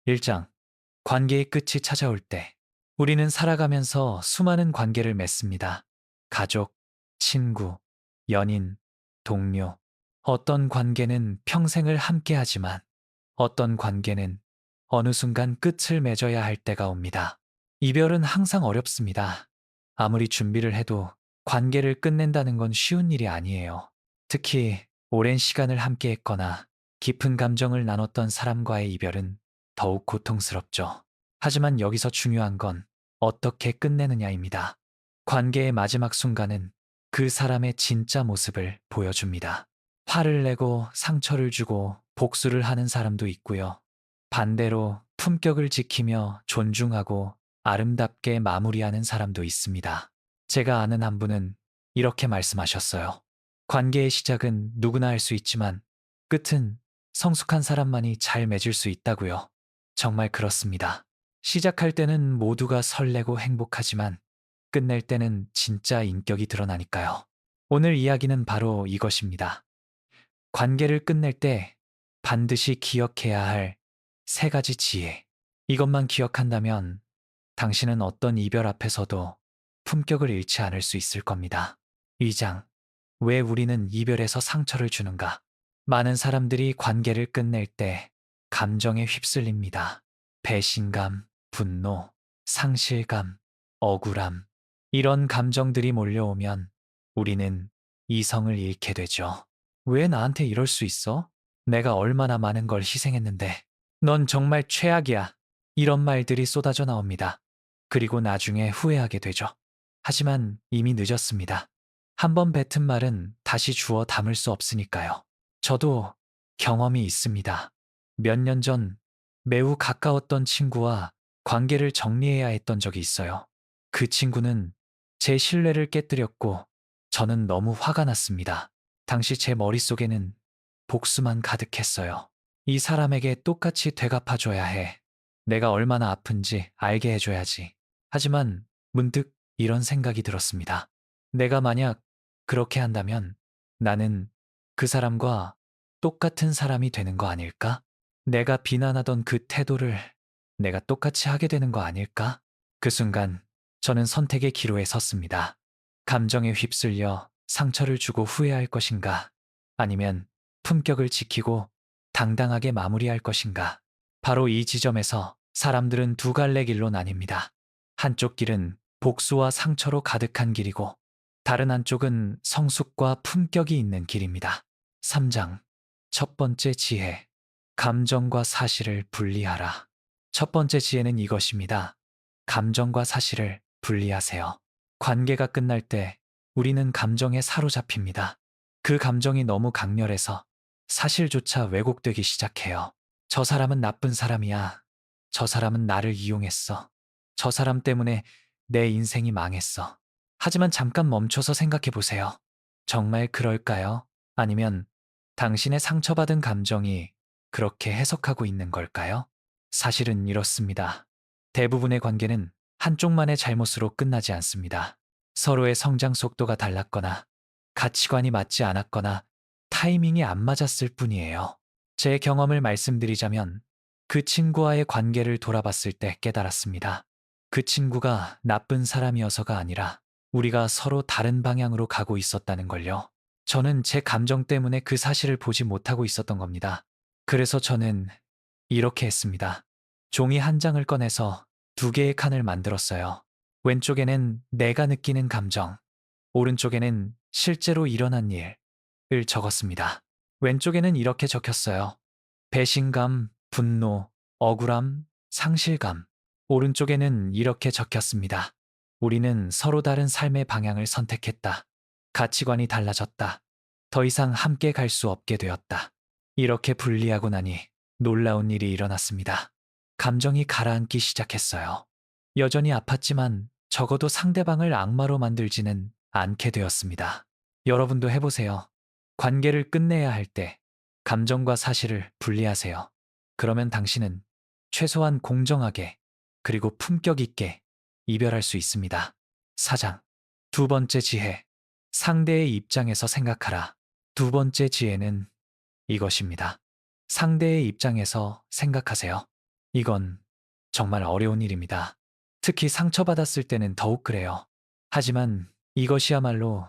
1장. 관계의 끝이 찾아올 때 우리는 살아가면서 수많은 관계를 맺습니다. 가족, 친구, 연인, 동료. 어떤 관계는 평생을 함께하지만 어떤 관계는 어느 순간 끝을 맺어야 할 때가 옵니다. 이별은 항상 어렵습니다. 아무리 준비를 해도 관계를 끝낸다는 건 쉬운 일이 아니에요. 특히 오랜 시간을 함께했거나 깊은 감정을 나눴던 사람과의 이별은 더욱 고통스럽죠. 하지만 여기서 중요한 건 어떻게 끝내느냐입니다. 관계의 마지막 순간은 그 사람의 진짜 모습을 보여줍니다. 화를 내고 상처를 주고 복수를 하는 사람도 있고요. 반대로 품격을 지키며 존중하고 아름답게 마무리하는 사람도 있습니다. 제가 아는 한 분은 이렇게 말씀하셨어요. 관계의 시작은 누구나 할 수 있지만 끝은 성숙한 사람만이 잘 맺을 수 있다고요. 정말 그렇습니다. 시작할 때는 모두가 설레고 행복하지만 끝낼 때는 진짜 인격이 드러나니까요. 오늘 이야기는 바로 이것입니다. 관계를 끝낼 때 반드시 기억해야 할 세 가지 지혜. 이것만 기억한다면 당신은 어떤 이별 앞에서도 품격을 잃지 않을 수 있을 겁니다. 2장. 왜 우리는 이별에서 상처를 주는가? 많은 사람들이 관계를 끝낼 때 감정에 휩쓸립니다. 배신감, 분노, 상실감, 억울함. 이런 감정들이 몰려오면 우리는 이성을 잃게 되죠. 왜 나한테 이럴 수 있어? 내가 얼마나 많은 걸 희생했는데. 넌 정말 최악이야. 이런 말들이 쏟아져 나옵니다. 그리고 나중에 후회하게 되죠. 하지만 이미 늦었습니다. 한 번 뱉은 말은 다시 주워 담을 수 없으니까요. 저도 경험이 있습니다. 몇 년 전 매우 가까웠던 친구와 관계를 정리해야 했던 적이 있어요. 그 친구는 제 신뢰를 깨뜨렸고 저는 너무 화가 났습니다. 당시 제 머릿속에는 복수만 가득했어요. 이 사람에게 똑같이 되갚아줘야 해. 내가 얼마나 아픈지 알게 해줘야지. 하지만 문득 이런 생각이 들었습니다. 내가 만약 그렇게 한다면 나는 그 사람과 똑같은 사람이 되는 거 아닐까? 내가 비난하던 그 태도를 내가 똑같이 하게 되는 거 아닐까? 그 순간 저는 선택의 기로에 섰습니다. 감정에 휩쓸려 상처를 주고 후회할 것인가? 아니면 품격을 지키고 당당하게 마무리할 것인가? 바로 이 지점에서 사람들은 두 갈래 길로 나뉩니다. 한쪽 길은 복수와 상처로 가득한 길이고 다른 한쪽은 성숙과 품격이 있는 길입니다. 3장. 첫 번째 지혜. 감정과 사실을 분리하라. 첫 번째 지혜는 이것입니다. 감정과 사실을 분리하세요. 관계가 끝날 때 우리는 감정에 사로잡힙니다. 그 감정이 너무 강렬해서 사실조차 왜곡되기 시작해요. 저 사람은 나쁜 사람이야. 저 사람은 나를 이용했어. 저 사람 때문에 내 인생이 망했어. 하지만 잠깐 멈춰서 생각해 보세요. 정말 그럴까요? 아니면 당신의 상처받은 감정이 그렇게 해석하고 있는 걸까요? 사실은 이렇습니다. 대부분의 관계는 한쪽만의 잘못으로 끝나지 않습니다. 서로의 성장 속도가 달랐거나 가치관이 맞지 않았거나 타이밍이 안 맞았을 뿐이에요. 제 경험을 말씀드리자면 그 친구와의 관계를 돌아봤을 때 깨달았습니다. 그 친구가 나쁜 사람이어서가 아니라 우리가 서로 다른 방향으로 가고 있었다는 걸요. 저는 제 감정 때문에 그 사실을 보지 못하고 있었던 겁니다. 그래서 저는 이렇게 했습니다. 종이 한 장을 꺼내서 두 개의 칸을 만들었어요. 왼쪽에는 내가 느끼는 감정, 오른쪽에는 실제로 일어난 일을 적었습니다. 왼쪽에는 이렇게 적혔어요. 배신감, 분노, 억울함, 상실감. 오른쪽에는 이렇게 적혔습니다. 우리는 서로 다른 삶의 방향을 선택했다. 가치관이 달라졌다. 더 이상 함께 갈 수 없게 되었다. 이렇게 분리하고 나니 놀라운 일이 일어났습니다. 감정이 가라앉기 시작했어요. 여전히 아팠지만 적어도 상대방을 악마로 만들지는 않게 되었습니다. 여러분도 해보세요. 관계를 끝내야 할 때 감정과 사실을 분리하세요. 그러면 당신은 최소한 공정하게 그리고 품격 있게 이별할 수 있습니다. 4장. 두 번째 지혜. 상대의 입장에서 생각하라. 두 번째 지혜는 이것입니다. 상대의 입장에서 생각하세요. 이건 정말 어려운 일입니다. 특히 상처받았을 때는 더욱 그래요. 하지만 이것이야말로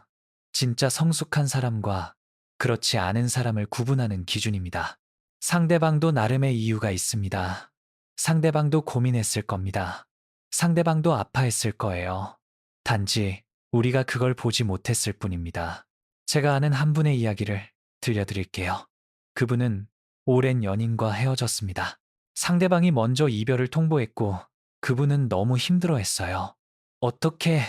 진짜 성숙한 사람과 그렇지 않은 사람을 구분하는 기준입니다. 상대방도 나름의 이유가 있습니다. 상대방도 고민했을 겁니다. 상대방도 아파했을 거예요. 단지 우리가 그걸 보지 못했을 뿐입니다. 제가 아는 한 분의 이야기를 들려드릴게요. 그분은 오랜 연인과 헤어졌습니다. 상대방이 먼저 이별을 통보했고 그분은 너무 힘들어했어요. 어떻게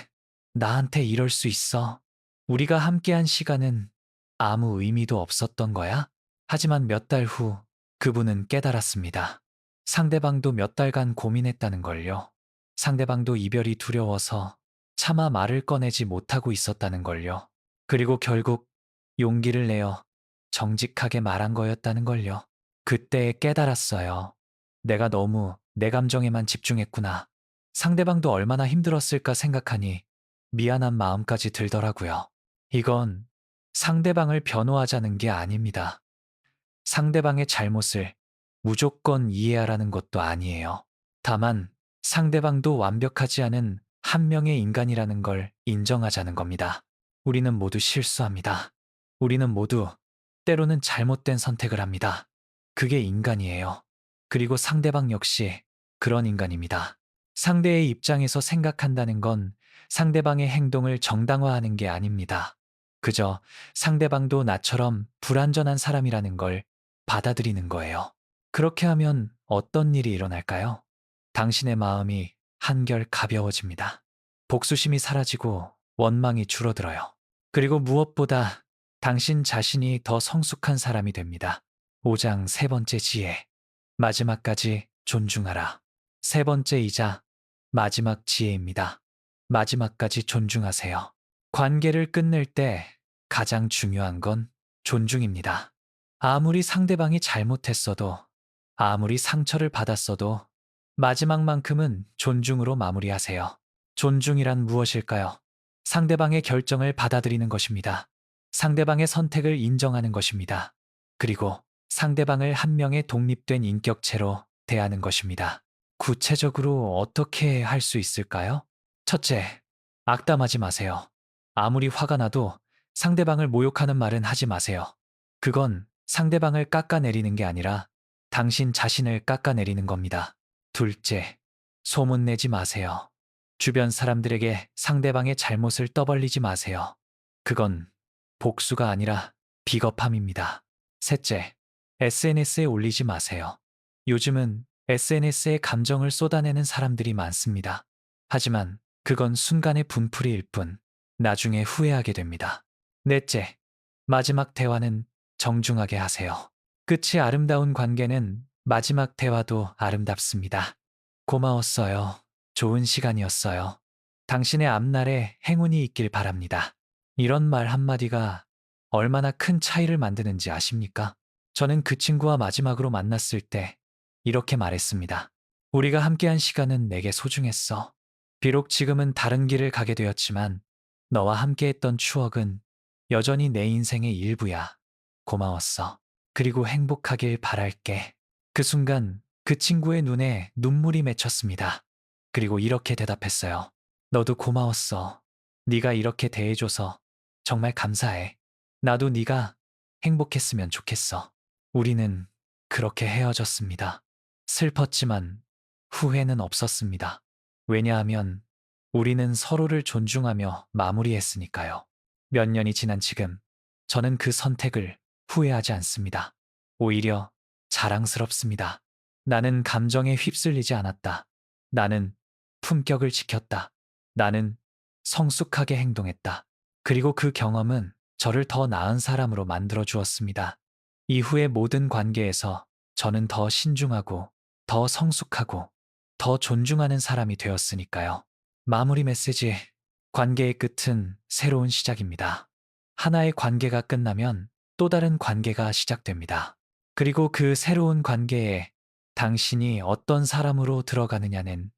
나한테 이럴 수 있어? 우리가 함께한 시간은 아무 의미도 없었던 거야? 하지만 몇 달 후 그분은 깨달았습니다. 상대방도 몇 달간 고민했다는 걸요. 상대방도 이별이 두려워서 차마 말을 꺼내지 못하고 있었다는 걸요. 그리고 결국 용기를 내어 정직하게 말한 거였다는 걸요. 그때 깨달았어요. 내가 너무 내 감정에만 집중했구나. 상대방도 얼마나 힘들었을까 생각하니 미안한 마음까지 들더라고요. 이건 상대방을 변호하자는 게 아닙니다. 상대방의 잘못을 무조건 이해하라는 것도 아니에요. 다만 상대방도 완벽하지 않은 한 명의 인간이라는 걸 인정하자는 겁니다. 우리는 모두 실수합니다. 우리는 모두 때로는 잘못된 선택을 합니다. 그게 인간이에요. 그리고 상대방 역시 그런 인간입니다. 상대의 입장에서 생각한다는 건 상대방의 행동을 정당화하는 게 아닙니다. 그저 상대방도 나처럼 불완전한 사람이라는 걸 받아들이는 거예요. 그렇게 하면 어떤 일이 일어날까요? 당신의 마음이 한결 가벼워집니다. 복수심이 사라지고 원망이 줄어들어요. 그리고 무엇보다 당신 자신이 더 성숙한 사람이 됩니다. 5장 세 번째 지혜. 마지막까지 존중하라. 세 번째이자 마지막 지혜입니다. 마지막까지 존중하세요. 관계를 끝낼 때 가장 중요한 건 존중입니다. 아무리 상대방이 잘못했어도, 아무리 상처를 받았어도 마지막만큼은 존중으로 마무리하세요. 존중이란 무엇일까요? 상대방의 결정을 받아들이는 것입니다. 상대방의 선택을 인정하는 것입니다. 그리고 상대방을 한 명의 독립된 인격체로 대하는 것입니다. 구체적으로 어떻게 할 수 있을까요? 첫째, 악담하지 마세요. 아무리 화가 나도 상대방을 모욕하는 말은 하지 마세요. 그건 상대방을 깎아내리는 게 아니라 당신 자신을 깎아내리는 겁니다. 둘째, 소문내지 마세요. 주변 사람들에게 상대방의 잘못을 떠벌리지 마세요. 그건 복수가 아니라 비겁함입니다. 셋째, SNS에 올리지 마세요. 요즘은 SNS에 감정을 쏟아내는 사람들이 많습니다. 하지만 그건 순간의 분풀이일 뿐, 나중에 후회하게 됩니다. 넷째, 마지막 대화는 정중하게 하세요. 끝이 아름다운 관계는 마지막 대화도 아름답습니다. 고마웠어요. 좋은 시간이었어요. 당신의 앞날에 행운이 있길 바랍니다. 이런 말 한마디가 얼마나 큰 차이를 만드는지 아십니까? 저는 그 친구와 마지막으로 만났을 때 이렇게 말했습니다. 우리가 함께한 시간은 내게 소중했어. 비록 지금은 다른 길을 가게 되었지만 너와 함께했던 추억은 여전히 내 인생의 일부야. 고마웠어. 그리고 행복하길 바랄게. 그 순간 그 친구의 눈에 눈물이 맺혔습니다. 그리고 이렇게 대답했어요. 너도 고마웠어. 네가 이렇게 대해줘서 정말 감사해. 나도 네가 행복했으면 좋겠어. 우리는 그렇게 헤어졌습니다. 슬펐지만 후회는 없었습니다. 왜냐하면 우리는 서로를 존중하며 마무리했으니까요. 몇 년이 지난 지금 저는 그 선택을 후회하지 않습니다. 오히려 자랑스럽습니다. 나는 감정에 휩쓸리지 않았다. 나는 품격을 지켰다. 나는 성숙하게 행동했다. 그리고 그 경험은 저를 더 나은 사람으로 만들어 주었습니다. 이후의 모든 관계에서 저는 더 신중하고, 더 성숙하고, 더 존중하는 사람이 되었으니까요. 마무리 메시지. 관계의 끝은 새로운 시작입니다. 하나의 관계가 끝나면 또 다른 관계가 시작됩니다. 그리고 그 새로운 관계에 당신이 어떤 사람으로 들어가느냐는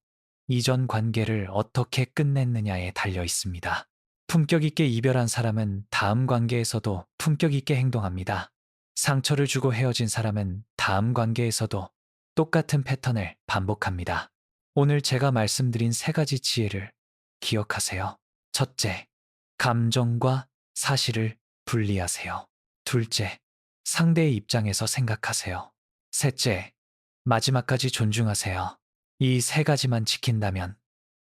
이전 관계를 어떻게 끝냈느냐에 달려 있습니다. 품격 있게 이별한 사람은 다음 관계에서도 품격 있게 행동합니다. 상처를 주고 헤어진 사람은 다음 관계에서도 똑같은 패턴을 반복합니다. 오늘 제가 말씀드린 세 가지 지혜를 기억하세요. 첫째, 감정과 사실을 분리하세요. 둘째, 상대의 입장에서 생각하세요. 셋째, 마지막까지 존중하세요. 이 세 가지만 지킨다면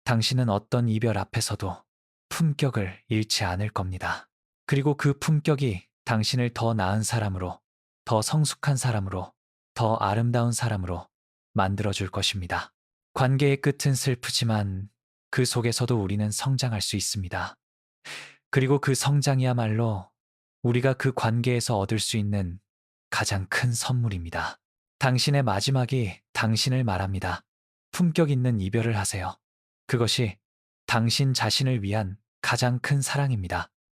당신은 어떤 이별 앞에서도 품격을 잃지 않을 겁니다. 그리고 그 품격이 당신을 더 나은 사람으로, 더 성숙한 사람으로, 더 아름다운 사람으로 만들어줄 것입니다. 관계의 끝은 슬프지만 그 속에서도 우리는 성장할 수 있습니다. 그리고 그 성장이야말로 우리가 그 관계에서 얻을 수 있는 가장 큰 선물입니다. 당신의 마지막이 당신을 말합니다. 품격 있는 이별을 하세요. 그것이 당신 자신을 위한 가장 큰 사랑입니다.